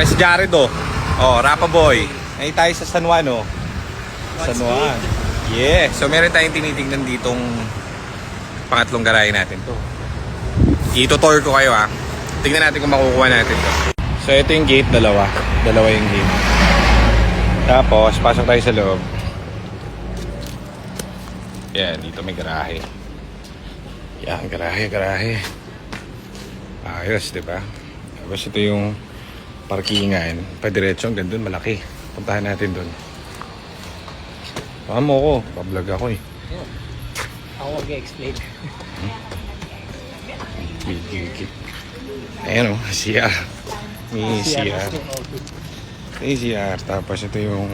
may si Jared oh. Oh, Rapa Boy. Ngayon tayo sa San Juan oh. San Juan. Yeah. So meron tayong tinitingnan ditong pangatlong garahe natin to. Ito-tour ko kayo ha. Tingnan natin kung makukuha natin to. So ito yung gate, dalawa. Dalawa yung gate. Tapos, pasok tayo sa loob. Yan, dito may garahe. Yan, garahe. Ayos, diba? Tapos ito yung parkingan. Padiretso, hanggang dun, malaki. Puntahan natin dun. Baka mo ko, pa-vlog ako eh. Ako mag-explain. Ayan o, CR. May CR. May CR. Tapos ito yung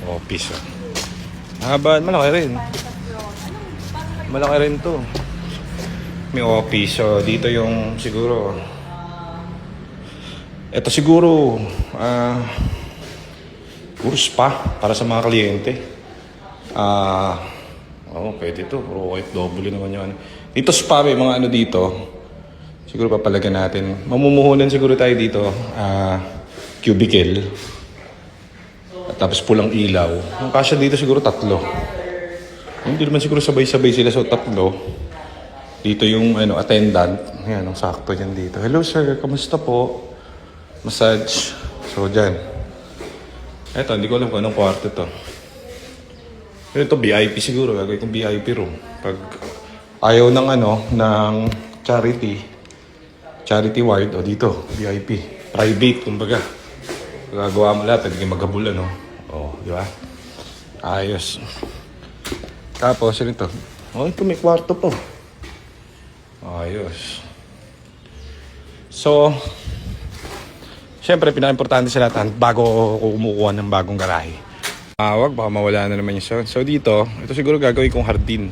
office o. Haba, malaki rin. Malaki rin to. May office. So dito yung siguro. Ito siguro puro spa para sa mga kliyente. Pwede to. Puro OFW naman yun. Dito spa, may mga ano dito. Siguro papalagyan natin. Mamumuhunan siguro tayo dito. Cubicle. At tapos pulang ilaw. Ang kasya dito siguro 3. Hindi naman siguro sabay-sabay sila. So 3. Dito yung attendant. Ayan, ang sakto dyan dito. Hello sir, kamusta po? Massage. So dyan. Eto, hindi ko alam kung anong kwarto to. Ito VIP siguro. Gagawin kong VIP room. Pag ayaw ng ng charity ward o dito, VIP. Private, kumbaga. Gagawa mo lahat, hindi maghabol di ba? Ayos. Tapos, ito. Ito may kwarto po. Ayos. So, syempre, pinaka-importante sa lahat bago kumukuha ng bagong garahe. Baka mawala na naman yung sound. So, dito, ito siguro gagawin kong hardin.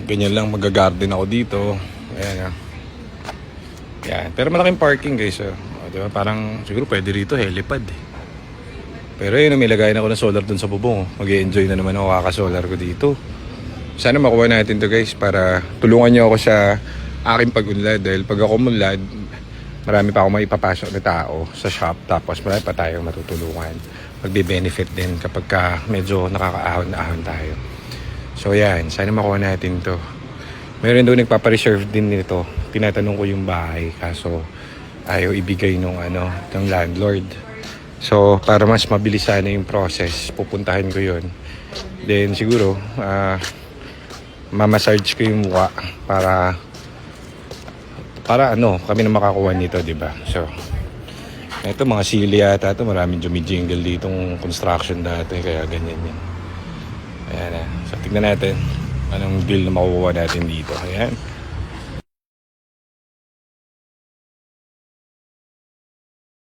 Ganyan lang, mag-garden ako dito. Ayan Yan. Pero malaking parking guys. Diba? Parang siguro pwede rito helipad Pero yun, may lagayin ako ng solar dun sa bubong. Mag-i-enjoy na naman ako kaka-solar ko dito. Sana makuha natin to guys para tulungan nyo ako sa aking pag-unlad. Dahil pag ako unlad, marami pa ako maipapasok na tao sa shop. Tapos marami pa tayong matutulungan. Magbe-benefit din kapag medyo nakakaahon-ahon tayo. So yan, sana makuha natin to. Meron doon nagpapareserve din nito. Tinatanong ko yung bahay kaso ayaw ibigay ng landlord. So para mas mabilis sana yung process, pupuntahan ko yun. Then siguro mamassage ko yung mukha para kami na makakuha nito, di ba? So ito mga sili yata ito, maraming jumijingle ditong construction dati kaya ganyan yan. Ayan So tignan natin anong deal na makukuha natin dito. Ayan.